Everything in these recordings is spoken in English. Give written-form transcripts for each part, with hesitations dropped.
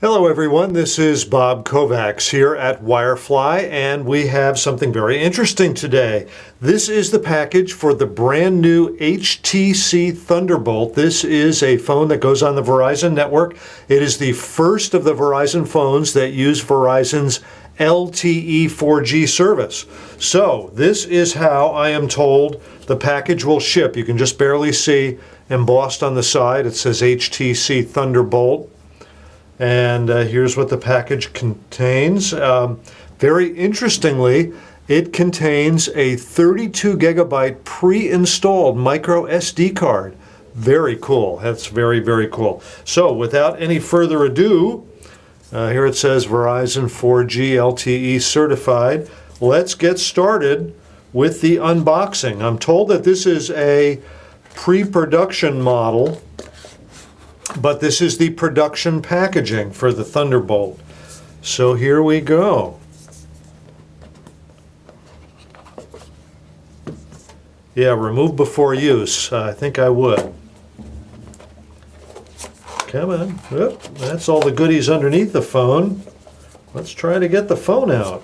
Hello everyone, this is Bob Kovacs here at Wirefly, and we have something very interesting today. This is the package for the brand new HTC ThunderBolt. This is a phone that goes on the Verizon network. It is the first of the Verizon phones that use Verizon's LTE 4G service. So this is how I am told the package will ship. You can just barely see embossed on the side. It says HTC ThunderBolt. And here's what the package contains. Very interestingly, it contains a 32 gigabyte pre-installed micro SD card. Very cool. That's very, very cool. So without any further ado, here it says Verizon 4G LTE certified. Let's get started with the unboxing. I'm told that this is a pre-production model, but this is the production packaging for the ThunderBolt. So here we go. Yeah, remove before use. I think I would. Come on. Oop, that's all the goodies underneath the phone. Let's try to get the phone out.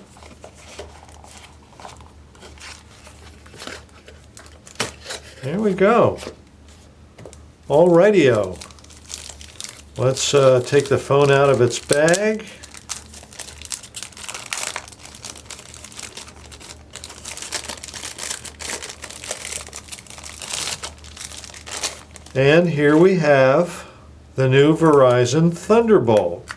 There we go. Alrighty-o. Let's take the phone out of its bag. And here we have the new Verizon ThunderBolt.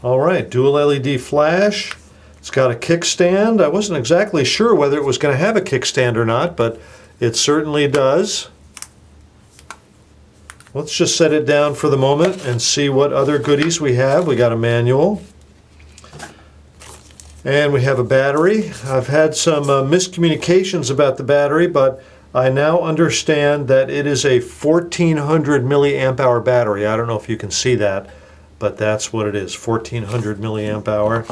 All right, dual LED flash. It's got a kickstand. I wasn't exactly sure whether it was going to have a kickstand or not, but it certainly does. Let's just set it down for the moment and see what other goodies we have. We got a manual. And we have a battery. I've had some miscommunications about the battery, but I now understand that it is a 1400 milliamp hour battery. I don't know if you can see that, but that's what it is, 1400 milliamp hour.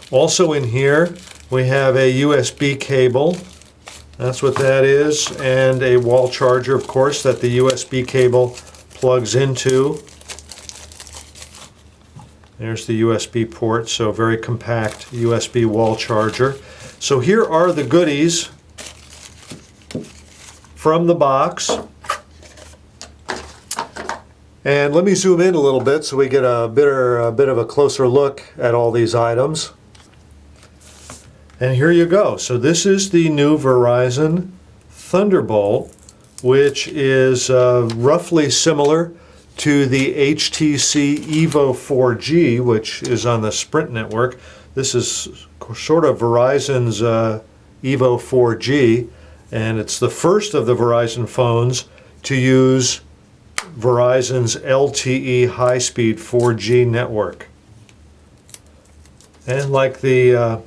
Also in here, we have a USB cable. That's what that is, and a wall charger, of course, that the USB cable plugs into. There's the USB port, so very compact USB wall charger. So here are the goodies from the box. And let me zoom in a little bit so we get a bit of a closer look at all these items. And here you go. So this is the new Verizon ThunderBolt, which is roughly similar to the HTC Evo 4G, which is on the Sprint network. This is sort of Verizon's Evo 4G, and it's the first of the Verizon phones to use Verizon's LTE high-speed 4G network. And like the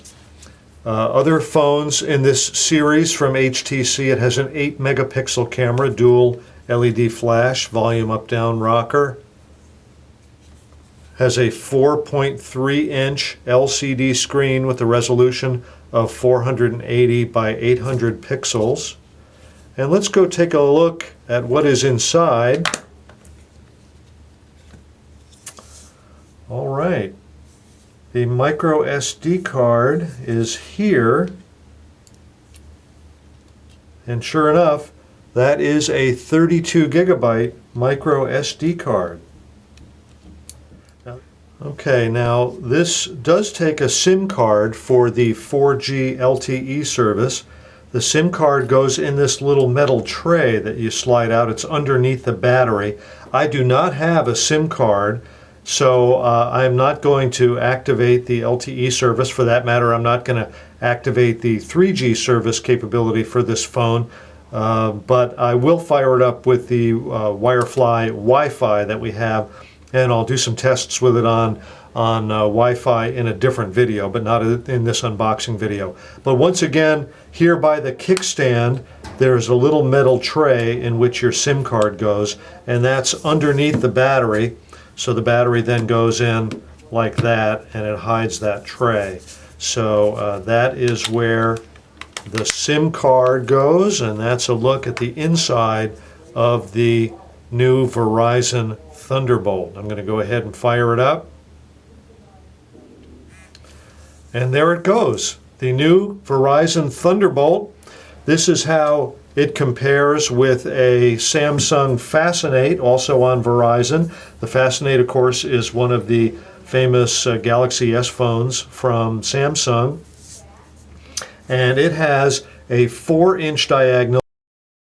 other phones in this series from HTC, it has an 8 megapixel camera, dual LED flash, volume up down rocker. Has a 4.3 inch LCD screen with a resolution of 480 by 800 pixels. And let's go take a look at what is inside. All right. The micro SD card is here, and sure enough, that is a 32 gigabyte micro SD card. Okay, now this does take a SIM card for the 4G LTE service. The SIM card goes in this little metal tray that you slide out. It's underneath the battery. I do not have a SIM card, so I'm not going to activate the LTE service. For that matter, I'm not going to activate the 3G service capability for this phone, but I will fire it up with the Wirefly Wi-Fi that we have, and I'll do some tests with it on Wi-Fi in a different video, but not in this unboxing video. But once again, here by the kickstand, there's a little metal tray in which your SIM card goes, and that's underneath the battery. So the battery then goes in like that, and it hides that tray. So that is where the SIM card goes, and that's a look at the inside of the new Verizon Thunderbolt. I'm going to go ahead and fire it up. And there it goes, the new Verizon Thunderbolt. This is how it compares with a Samsung Fascinate, also on Verizon. The Fascinate, of course, is one of the famous Galaxy S phones from Samsung. And it has a 4-inch diagonal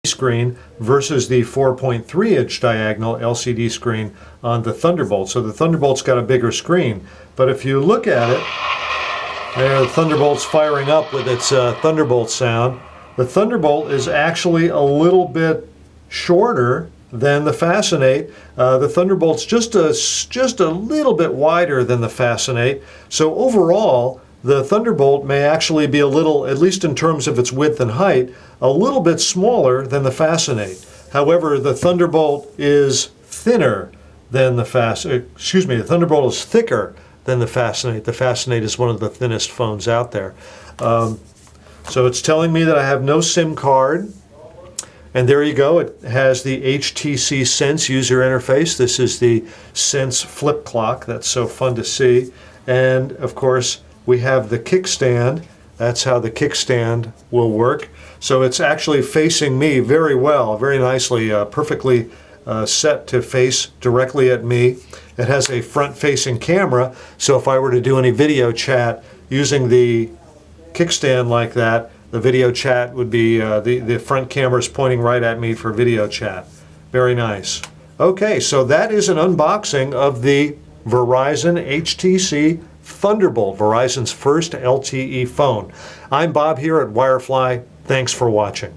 screen versus the 4.3-inch diagonal LCD screen on the Thunderbolt. So the Thunderbolt's got a bigger screen. But if you look at it, there, the Thunderbolt's firing up with its Thunderbolt sound. The Thunderbolt is actually a little bit shorter than the Fascinate. The Thunderbolt's just a little bit wider than the Fascinate. So overall, the Thunderbolt may actually be a little, at least in terms of its width and height, a little bit smaller than the Fascinate. However, the Thunderbolt is thinner than the the Thunderbolt is thicker than the Fascinate. The Fascinate is one of the thinnest phones out there. So it's telling me that I have no SIM card. And there you go. It has the HTC Sense user interface. This is the Sense flip clock. That's so fun to see. And of course, we have the kickstand. That's how the kickstand will work. So it's actually facing me very well, very nicely, perfectly set to face directly at me. It has a front-facing camera, so if I were to do any video chat using the kickstand like that, the video chat would be, the front camera is pointing right at me for video chat. Very nice. Okay, so that is an unboxing of the Verizon HTC Thunderbolt, Verizon's first LTE phone. I'm Bob here at Wirefly. Thanks for watching.